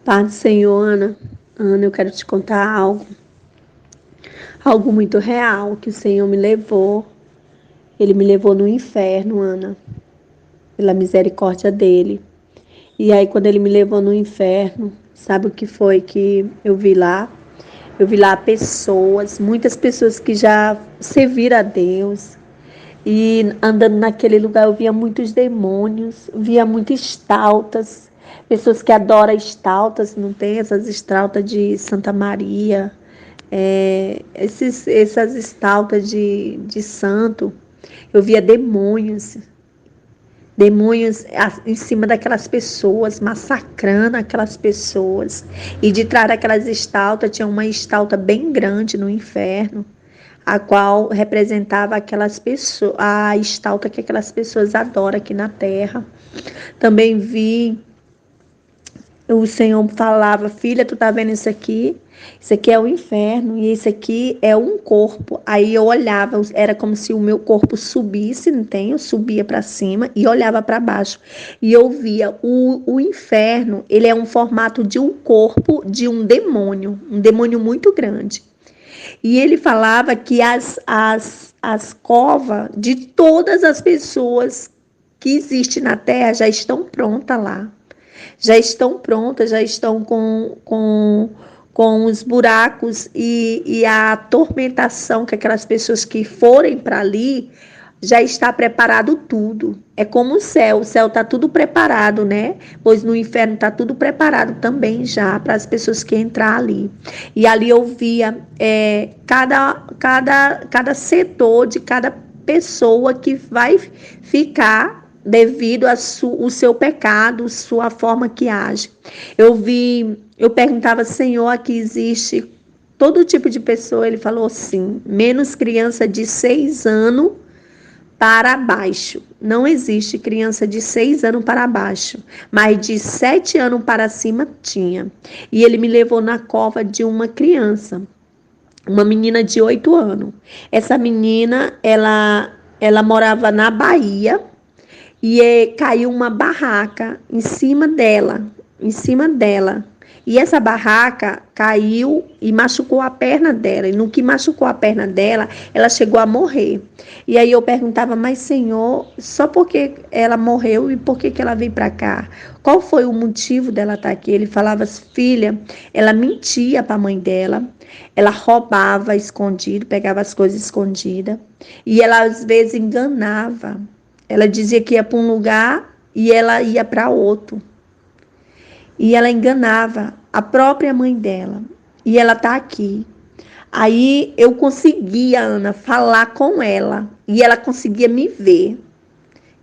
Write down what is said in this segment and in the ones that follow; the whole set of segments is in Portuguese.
Paz do Senhor, Ana. Ana, eu quero te contar algo muito real que o Senhor me levou. Ele me levou no inferno, Ana, pela misericórdia dele. E aí, quando ele me levou no inferno, sabe o que foi que eu vi lá? Eu vi lá pessoas, muitas pessoas que já serviram a Deus. E andando naquele lugar, eu via muitos demônios, via muitas estaltas, pessoas que adoram estaltas, não tem essas estaltas de Santa Maria, essas estaltas de santo. Eu via demônios em cima daquelas pessoas, massacrando aquelas pessoas. E de trás daquelas estaltas tinha uma estalta bem grande no inferno, a qual representava aquelas pessoas, a estalta que aquelas pessoas adoram aqui na terra. Também vi o Senhor falava: filha, tu tá vendo isso aqui? Isso aqui é o inferno e isso aqui é um corpo. Aí eu olhava, era como se o meu corpo subisse, não tem? Eu subia para cima e olhava para baixo. E eu via o inferno, ele é um formato de um corpo de um demônio muito grande. E ele falava que as covas de todas as pessoas que existem na terra já estão prontas lá. Já estão prontas, já estão com os buracos e a atormentação que aquelas pessoas que forem para ali já está preparado tudo. É como o céu está tudo preparado, né? Pois no inferno está tudo preparado também já para as pessoas que entrar ali. E ali eu via cada setor de cada pessoa que vai ficar devido ao seu pecado, sua forma que age. Eu perguntava: Senhor, aqui existe todo tipo de pessoa? Ele falou sim, menos criança de 6 anos para baixo. Não existe criança de 6 anos para baixo, mas de 7 anos para cima tinha. E ele me levou na cova de uma criança, uma menina de 8 anos. Essa menina, ela morava na Bahia e caiu uma barraca em cima dela. E essa barraca caiu e machucou a perna dela. E no que machucou a perna dela, ela chegou a morrer. E aí eu perguntava: mas Senhor, só porque ela morreu e por que ela veio para cá? Qual foi o motivo dela estar aqui? Ele falava: filha, ela mentia para a mãe dela. Ela roubava escondido, pegava as coisas escondidas. E ela às vezes enganava. Ela dizia que ia para um lugar e ela ia para outro. E ela enganava a própria mãe dela. E ela está aqui. Aí eu conseguia, Ana, falar com ela. E ela conseguia me ver.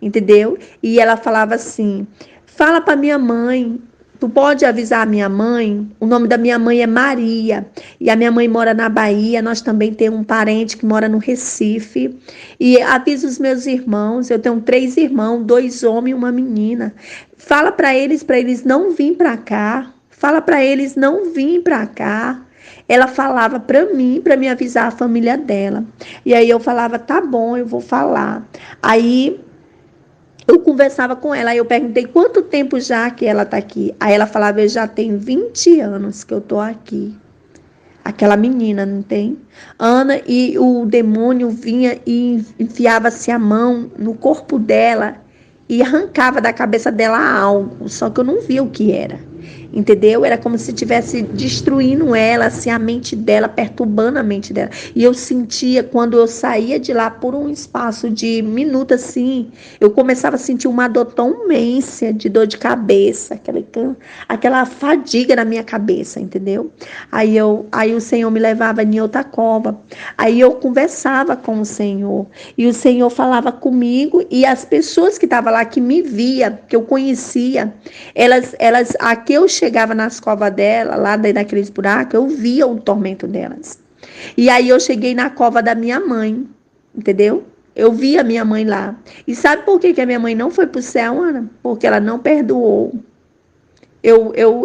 Entendeu? E ela falava assim: fala para minha mãe. Tu pode avisar a minha mãe? O nome da minha mãe é Maria. E a minha mãe mora na Bahia. Nós também temos um parente que mora no Recife. E avisa os meus irmãos. Eu tenho 3 irmãos, 2 homens e uma menina. Fala para eles não virem para cá. Fala para eles não virem para cá. Ela falava para mim, para me avisar a família dela. E aí eu falava: tá bom, eu vou falar. Aí eu conversava com ela, aí eu perguntei: quanto tempo já que ela está aqui? Aí ela falava: eu já tenho 20 anos que eu estou aqui. Aquela menina, não tem? Ana, e o demônio vinha e enfiava-se a mão no corpo dela e arrancava da cabeça dela algo, só que eu não via o que era. Entendeu? Era como se estivesse destruindo ela, assim, a mente dela, perturbando a mente dela. E eu sentia, quando eu saía de lá por um espaço de minuto assim, eu começava a sentir uma dor tão imensa, de dor de cabeça, aquela fadiga na minha cabeça, entendeu? Aí o Senhor me levava em outra cova. Aí eu conversava com o Senhor. E o Senhor falava comigo, e as pessoas que estavam lá, que me via, que eu conhecia, aqui eu chegava nas covas dela, lá naqueles buracos, eu via o tormento delas. E aí eu cheguei na cova da minha mãe, entendeu? Eu vi a minha mãe lá. E sabe por que a minha mãe não foi para o céu, Ana? Porque ela não perdoou.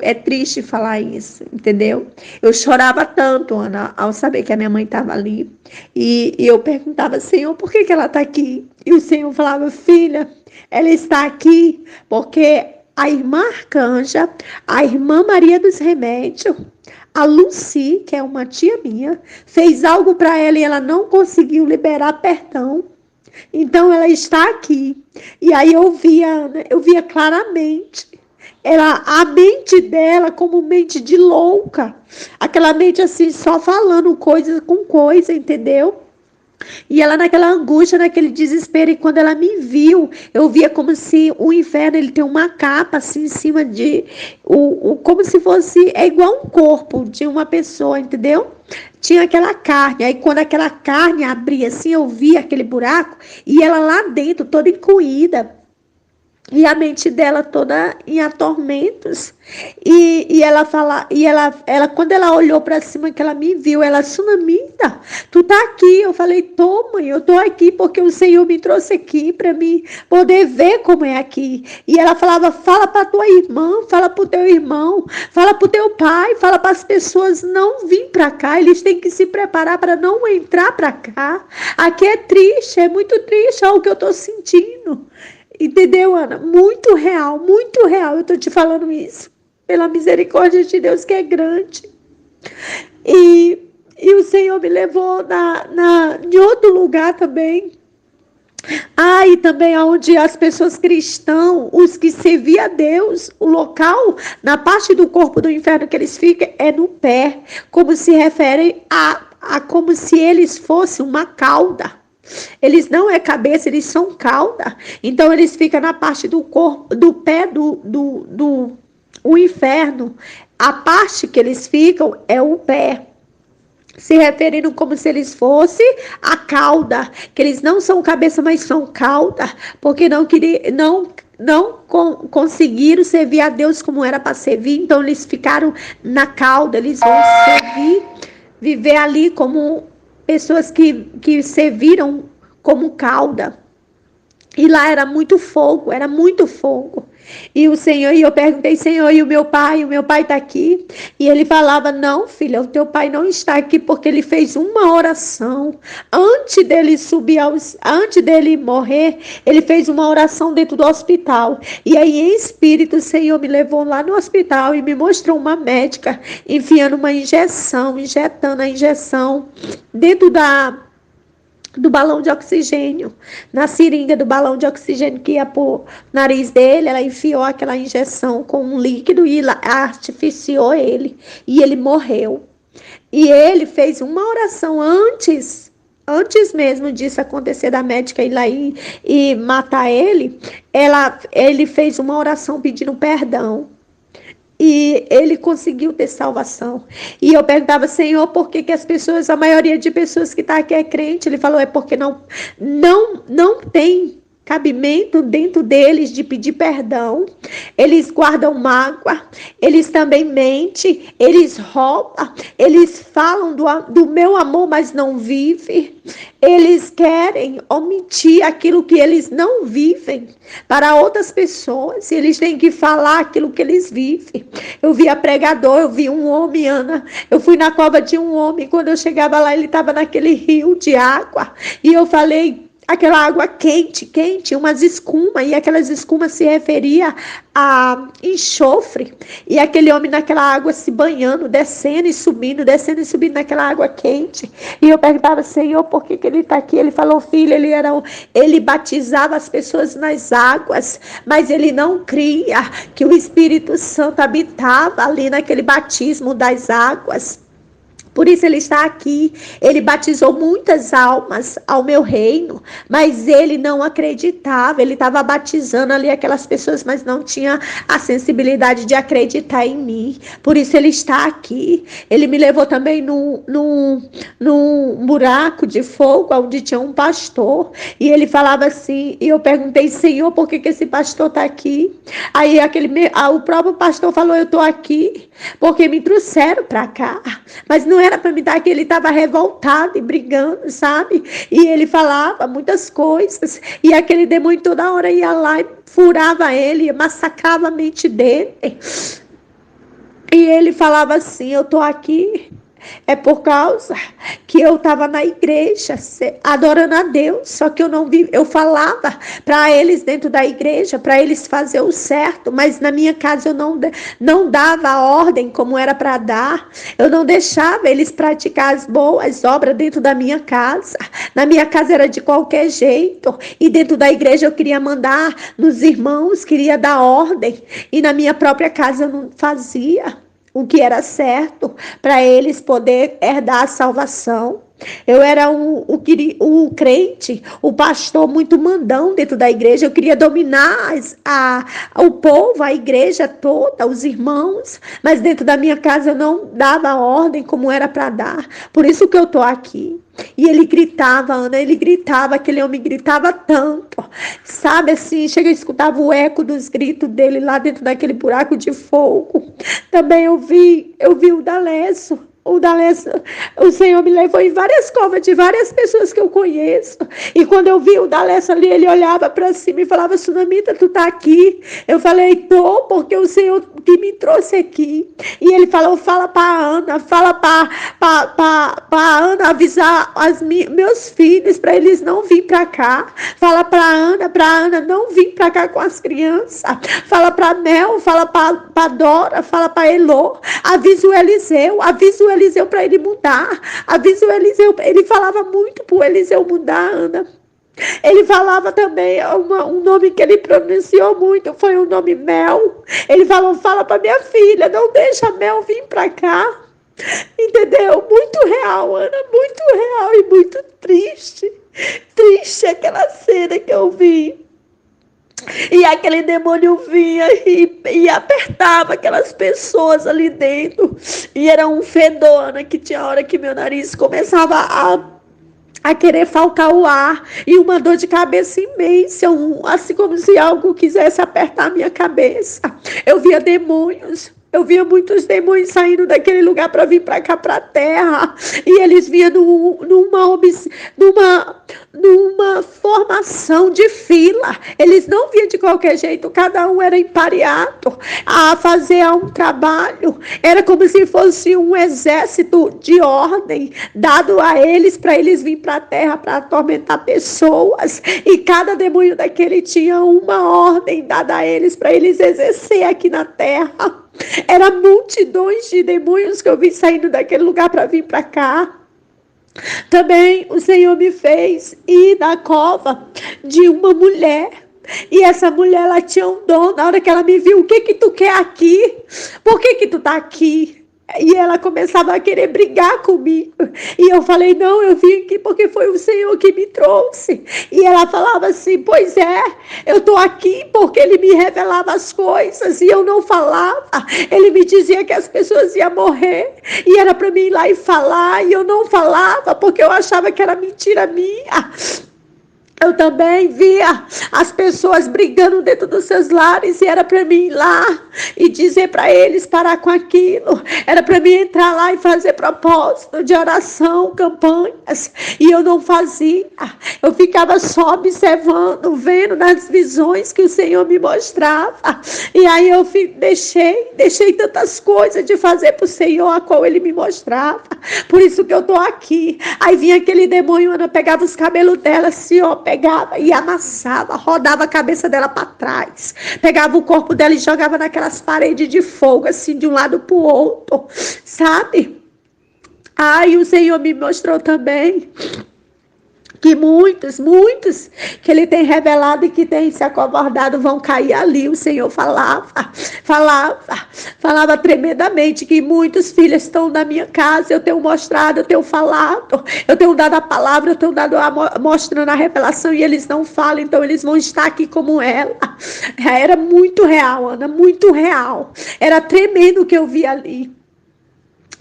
É triste falar isso, entendeu? Eu chorava tanto, Ana, ao saber que a minha mãe estava ali. E eu perguntava: Senhor, por que ela está aqui? E o Senhor falava: filha, ela está aqui porque a irmã Arcanja, a irmã Maria dos Remédios, a Lucy, que é uma tia minha, fez algo para ela e ela não conseguiu liberar perdão. Então ela está aqui. E aí eu via claramente a mente dela como mente de louca. Aquela mente assim, só falando coisa com coisa, entendeu? E ela naquela angústia, naquele desespero, e quando ela me viu, eu via como se o inferno ele tem uma capa assim em cima de como se fosse igual um corpo de uma pessoa, entendeu? Tinha aquela carne, aí quando aquela carne abria assim, eu via aquele buraco e ela lá dentro toda encolhida. E a mente dela toda em atormentos. E ela fala, e ela quando ela olhou para cima que ela me viu, ela, Sunamita, tu tá aqui? Eu falei, tô, mãe, eu tô aqui porque o Senhor me trouxe aqui para mim poder ver como é aqui. E ela falava, fala para tua irmã, fala pro teu irmão, fala pro teu pai, fala para as pessoas não vir para cá, eles têm que se preparar para não entrar para cá. Aqui é triste, é muito triste, é o que eu tô sentindo. Entendeu, Ana? Muito real, eu tô te falando isso. Pela misericórdia de Deus que é grande. E o Senhor me levou em outro lugar também. E também onde as pessoas cristãs, os que serviam a Deus, o local, na parte do corpo do inferno que eles ficam, é no pé. Como se referem a como se eles fossem uma cauda. Eles não é cabeça, eles são cauda. Então eles ficam na parte do corpo, do pé o inferno. A parte que eles ficam é o pé. Se referindo como se eles fossem a cauda. Que eles não são cabeça, mas são cauda. Porque não conseguiram servir a Deus como era para servir. Então eles ficaram na cauda. Eles vão viver ali como pessoas que serviram como cauda. E lá era muito fogo, era muito fogo. E o Senhor, e eu perguntei, Senhor, e o meu pai está aqui? E ele falava, não, filha, o teu pai não está aqui porque ele fez uma oração. Antes dele morrer, ele fez uma oração dentro do hospital. E aí, em espírito, o Senhor me levou lá no hospital e me mostrou uma médica enfiando uma injetando a injeção dentro do balão de oxigênio, na seringa do balão de oxigênio que ia pro nariz dele, ela enfiou aquela injeção com um líquido e artificiou ele, e ele morreu. E ele fez uma oração antes mesmo disso acontecer, da médica ir lá e matar ele, ele fez uma oração pedindo perdão. E ele conseguiu ter salvação. E eu perguntava, Senhor, por que as pessoas, a maioria de pessoas que está aqui é crente? Ele falou, é porque não tem cabimento dentro deles de pedir perdão. Eles guardam mágoa, eles também mentem, eles roubam, eles falam do meu amor, mas não vivem. Eles querem omitir aquilo que eles não vivem para outras pessoas. Eles têm que falar aquilo que eles vivem. Eu via pregador, eu vi um homem, Ana. Eu fui na cova de um homem. Quando eu chegava lá, ele estava naquele rio de água. E eu falei, aquela água quente, umas escumas, e aquelas escumas se referia a enxofre, e aquele homem naquela água se banhando, descendo e subindo naquela água quente. E eu perguntava, Senhor, por que ele está aqui? Ele falou, filho, ele batizava as pessoas nas águas, mas ele não cria que o Espírito Santo habitava ali naquele batismo das águas. Por isso ele está aqui. Ele batizou muitas almas ao meu reino, mas ele não acreditava. Ele estava batizando ali aquelas pessoas, mas não tinha a sensibilidade de acreditar em mim. Por isso ele está aqui. Ele me levou também num buraco de fogo, onde tinha um pastor. E ele falava assim, e eu perguntei, Senhor, por que esse pastor está aqui? Aí o próprio pastor falou, eu estou aqui porque me trouxeram para cá. Mas não era para me dar que ele estava revoltado e brigando, sabe? E ele falava muitas coisas. E aquele demônio toda hora ia lá e furava ele, massacrava a mente dele. E ele falava assim, eu tô aqui É por causa que eu estava na igreja adorando a Deus, só que eu não vi, eu falava para eles dentro da igreja, para eles fazer o certo, mas na minha casa eu não dava a ordem como era para dar, eu não deixava eles praticar as boas obras dentro da minha casa. Na minha casa era de qualquer jeito, e dentro da igreja eu queria mandar nos irmãos, queria dar ordem, e na minha própria casa eu não fazia o que era certo para eles poder herdar a salvação. Eu era um crente, o pastor muito mandão dentro da igreja. Eu queria dominar o povo, a igreja toda, os irmãos. Mas dentro da minha casa eu não dava ordem como era para dar. Por isso que eu estou aqui. E ele gritava, Ana, ele gritava, aquele homem gritava tanto. Sabe assim, chega e escutava o eco dos gritos dele lá dentro daquele buraco de fogo. Também eu vi o Dalécio. O Senhor me levou em várias covas de várias pessoas que eu conheço. E quando eu vi o Dalécio ali, ele olhava para cima e falava: Sunamita, tu tá aqui? Eu falei: tô, porque o Senhor que me trouxe aqui. E ele falou: fala para Ana, fala para Ana avisar meus filhos para eles não vir para cá. Fala para Ana não vir para cá com as crianças. Fala para Mel, fala para Dora, fala para Elô. Avisa o Eliseu para ele mudar. Avisa o Eliseu. Ele falava muito para o Eliseu mudar, Ana. Ele falava também um nome que ele pronunciou muito, foi o nome Mel. Ele falou: fala para minha filha, não deixa a Mel vir para cá. Entendeu? Muito real, Ana, muito real e muito triste. Triste aquela cena que eu vi. E aquele demônio vinha e apertava aquelas pessoas ali dentro. E era um fedor, Ana, que tinha hora que meu nariz começava a querer faltar o ar. E uma dor de cabeça imensa, assim como se algo quisesse apertar a minha cabeça. Eu via demônios. Eu via muitos demônios saindo daquele lugar para vir para cá, para a terra. E eles vinham numa formação de fila. Eles não vinham de qualquer jeito. Cada um era empareado a fazer um trabalho. Era como se fosse um exército de ordem dado a eles, para eles virem para a terra para atormentar pessoas. E cada demônio daquele tinha uma ordem dada a eles para eles exercer aqui na terra. Era multidões de demônios que eu vi saindo daquele lugar para vir para cá. Também o Senhor me fez ir na cova de uma mulher. E essa mulher, ela tinha um dom. Na hora que ela me viu: o que tu quer aqui? Por que tu tá aqui? E ela começava a querer brigar comigo. E eu falei: não, eu vim aqui porque foi o Senhor que me trouxe. E ela falava assim: pois é, eu tô aqui porque ele me revelava as coisas e eu não falava. Ele me dizia que as pessoas iam morrer e era para mim ir lá e falar, e eu não falava porque eu achava que era mentira minha. Eu também via as pessoas brigando dentro dos seus lares e era para mim ir lá e dizer para eles parar com aquilo. Era para mim entrar lá e fazer propósito de oração, campanhas. E eu não fazia. Eu ficava só observando, vendo nas visões que o Senhor me mostrava. E aí eu deixei tantas coisas de fazer para o Senhor, a qual Ele me mostrava. Por isso que eu estou aqui. Aí vinha aquele demônio, Ana, pegava os cabelos dela assim, ó, pegava e amassava, rodava a cabeça dela para trás, pegava o corpo dela e jogava naquelas paredes de fogo, assim, de um lado para o outro, sabe? Ai, o Senhor me mostrou também que muitos que Ele tem revelado e que tem se acovardado vão cair ali. O Senhor falava tremendamente que muitos filhos estão na minha casa. Eu tenho mostrado, eu tenho falado, eu tenho dado a palavra, eu tenho dado mostrando a revelação e eles não falam, então eles vão estar aqui como ela. Era muito real, Ana, muito real. Era tremendo o que eu vi ali.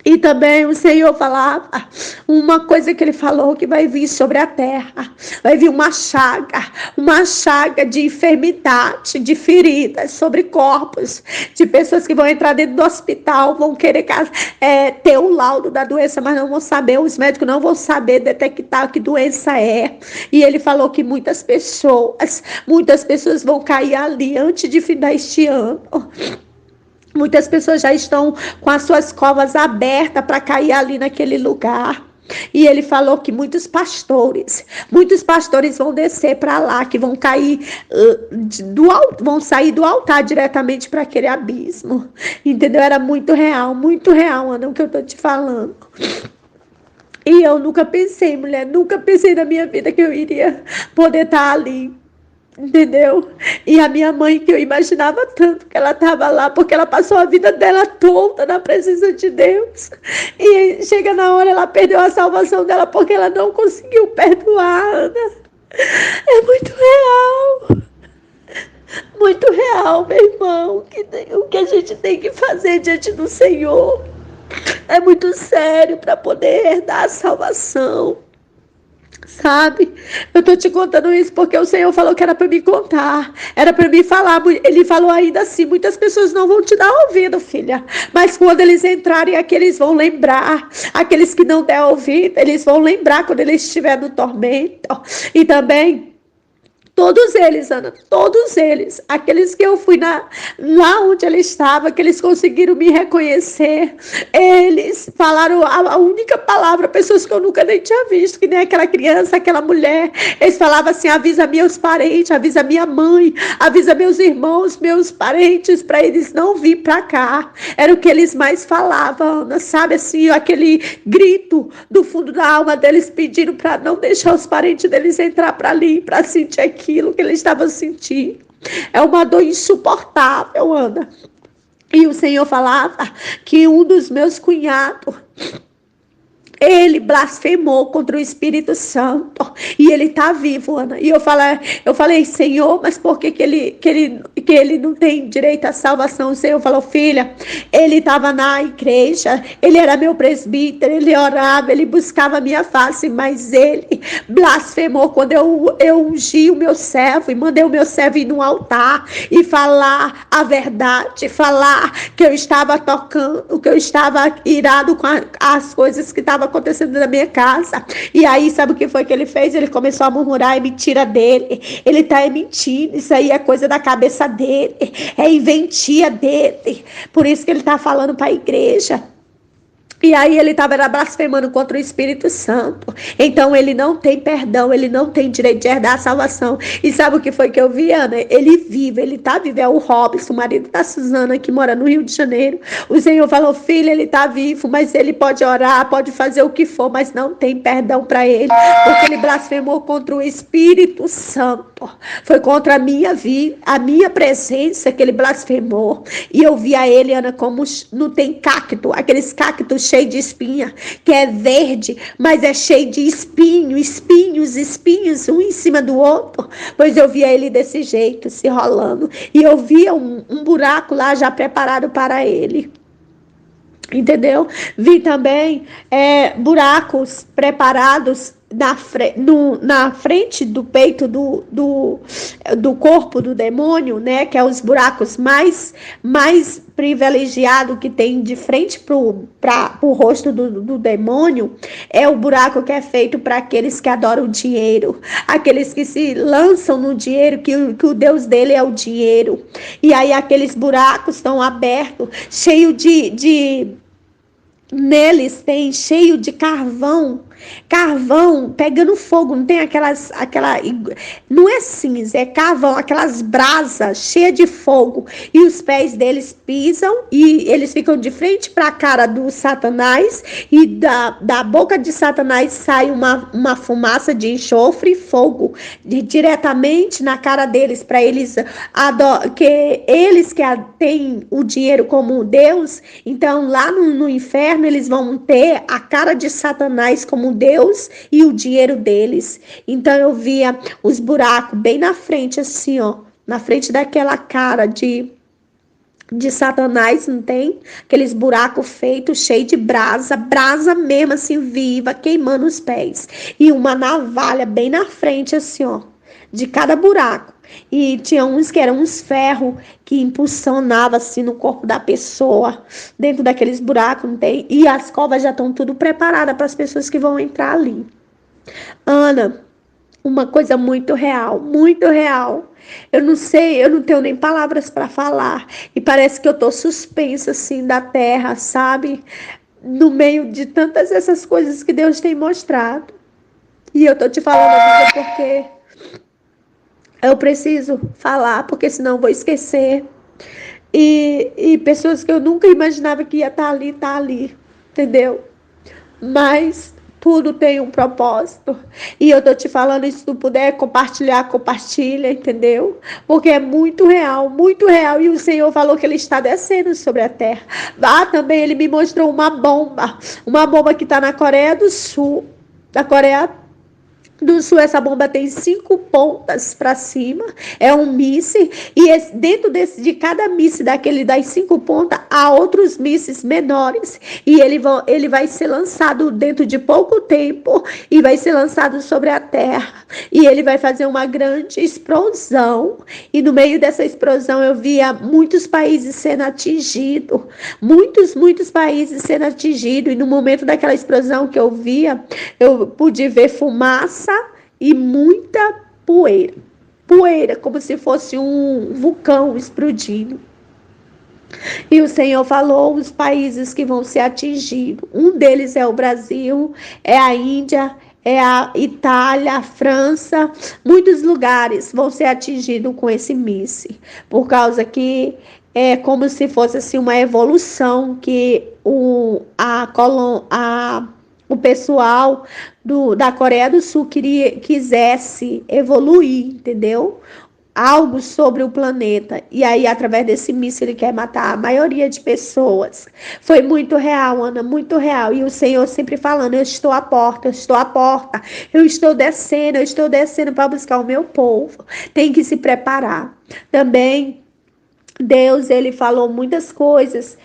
E também o Senhor falava uma coisa que Ele falou, que vai vir sobre a terra. Vai vir uma chaga de enfermidade, de feridas sobre corpos, de pessoas que vão entrar dentro do hospital, vão querer ter o laudo da doença, mas não vão saber, os médicos não vão saber detectar que doença é. E Ele falou que muitas pessoas vão cair ali antes de findar este ano. Muitas pessoas já estão com as suas covas abertas para cair ali naquele lugar. E ele falou que muitos pastores vão descer para lá, que vão cair vão sair do altar diretamente para aquele abismo. Entendeu? Era muito real, Ana, o que eu tô te falando. E eu nunca pensei, mulher, nunca pensei na minha vida que eu iria poder estar ali. Entendeu? E a minha mãe, que eu imaginava tanto que ela estava lá, porque ela passou a vida dela toda na presença de Deus. E chega na hora, ela perdeu a salvação dela porque ela não conseguiu perdoar, Ana. É muito real, meu irmão, o que a gente tem que fazer diante do Senhor. É muito sério para poder herdar a salvação. Sabe? Eu tô te contando isso porque o Senhor falou que era para me contar, era para me falar. Ele falou ainda assim: muitas pessoas não vão te dar ouvido, filha, mas quando eles entrarem aqui, eles vão lembrar. Aqueles que não der ouvido, eles vão lembrar quando eles estiverem no tormento. E também todos eles, Ana, todos eles, aqueles que eu fui lá onde ele estava, que eles conseguiram me reconhecer, eles falaram a única palavra, pessoas que eu nunca nem tinha visto, que nem aquela criança, aquela mulher, eles falavam assim: avisa meus parentes, avisa minha mãe, avisa meus irmãos, meus parentes, para eles não vir para cá. Era o que eles mais falavam, Ana, sabe assim, aquele grito do fundo da alma deles pedindo para não deixar os parentes deles entrar para ali, para sentir aquilo que eles estavam sentindo. É uma dor insuportável, Ana. E o Senhor falava que um dos meus cunhados, ele blasfemou contra o Espírito Santo. E ele está vivo, Ana. E eu falei, Senhor, mas por que ele não tem direito à salvação? O Senhor falou: filha, ele estava na igreja, ele era meu presbítero, ele orava, ele buscava a minha face, mas ele blasfemou quando eu ungi o meu servo e mandei o meu servo ir no altar e falar a verdade, falar que eu estava tocando, que eu estava irado com as coisas que estavam acontecendo na minha casa. E aí, sabe o que foi que ele fez? Ele começou a murmurar: é mentira dele, ele tá mentindo, isso aí é coisa da cabeça dele, é inventia dele, por isso que ele tá falando para a igreja. E aí ele estava blasfemando contra o Espírito Santo. Então ele não tem perdão, ele não tem direito de herdar a salvação. E sabe o que foi que eu vi, Ana? Ele vive, ele tá vivo. É o Robson, o marido da Suzana, que mora no Rio de Janeiro. O Senhor falou: filha, ele tá vivo, mas ele pode orar, pode fazer o que for, mas não tem perdão para ele, porque ele blasfemou contra o Espírito Santo. Foi contra a minha vida, a minha presença que ele blasfemou. E eu via ele, Ana, como não tem cacto, aqueles cactos cheio de espinha, que é verde, mas é cheio de espinhos, um em cima do outro. Pois eu via ele desse jeito, se rolando. E eu via um buraco lá já preparado para ele. Entendeu? Vi também buracos preparados na frente do peito do corpo do demônio, né? Que é os buracos mais privilegiado que tem de frente pro rosto do demônio. É o buraco que é feito para aqueles que adoram o dinheiro, aqueles que se lançam no dinheiro, que o Deus dele é o dinheiro. E aí aqueles buracos estão abertos, cheio neles tem cheio de carvão pegando fogo, não tem não é cinza, é carvão, aquelas brasas cheias de fogo, e os pés deles pisam, e eles ficam de frente para a cara do Satanás, e da boca de Satanás sai uma fumaça de enxofre e fogo diretamente na cara deles, para eles que têm o dinheiro como Deus. Então lá no inferno eles vão ter a cara de Satanás como Deus e o dinheiro deles. Então eu via os buracos bem na frente, assim, ó, na frente daquela cara de Satanás, não tem? Aqueles buracos feitos, cheios de brasa mesmo, assim, viva, queimando os pés. E uma navalha bem na frente, assim, ó, de cada buraco. E tinha uns que eram uns ferros que impulsionavam assim no corpo da pessoa, dentro daqueles buracos, não tem? E as covas já estão tudo preparadas para as pessoas que vão entrar ali. Ana, uma coisa muito real, Eu não sei, eu não tenho nem palavras para falar. E parece que eu tô suspensa assim da terra, sabe? No meio de tantas essas coisas que Deus tem mostrado. E eu tô te falando, amiga, porque eu preciso falar, porque senão eu vou esquecer. E pessoas que eu nunca imaginava que ia estar ali, tá ali, entendeu? Mas tudo tem um propósito. E eu tô te falando, se tu puder compartilhar, compartilha, entendeu? Porque é muito real, muito real. E o Senhor falou que Ele está descendo sobre a terra. Lá também Ele me mostrou uma bomba que está na Coreia do Sul, da Coreia do Sul. Essa bomba tem 5 pontas para cima, é um míssil, e dentro de cada míssil daquele das 5 pontas há outros mísseis menores, e ele vai ser lançado dentro de pouco tempo e vai ser lançado sobre a terra, e ele vai fazer uma grande explosão. E no meio dessa explosão eu via muitos países sendo atingidos, muitos países sendo atingidos, e no momento daquela explosão que eu via, eu pude ver fumaça e muita poeira. Poeira, como se fosse um vulcão explodindo. E o Senhor falou os países que vão ser atingidos. Um deles é o Brasil, é a Índia, é a Itália, a França. Muitos lugares vão ser atingidos com esse míssil. Por causa que é como se fosse assim, uma evolução que o pessoal da Coreia do Sul quisesse evoluir, entendeu? Algo sobre o planeta. E aí, através desse míssil, ele quer matar a maioria de pessoas. Foi muito real, Ana, muito real. E o Senhor sempre falando: eu estou à porta, eu estou à porta, eu estou descendo para buscar o meu povo. Tem que se preparar. Também Deus, ele falou muitas coisas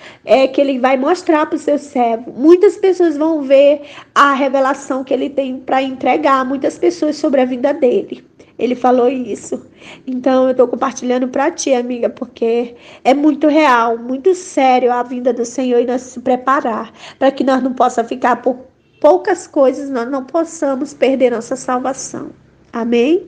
que ele vai mostrar para o seu servo. Muitas pessoas vão ver a revelação que ele tem para entregar, muitas pessoas sobre a vida dele. Ele falou isso. Então eu estou compartilhando para ti, amiga, porque é muito real, muito sério a vinda do Senhor, e nós se preparar para que nós não possa ficar por poucas coisas, nós não possamos perder nossa salvação. Amém?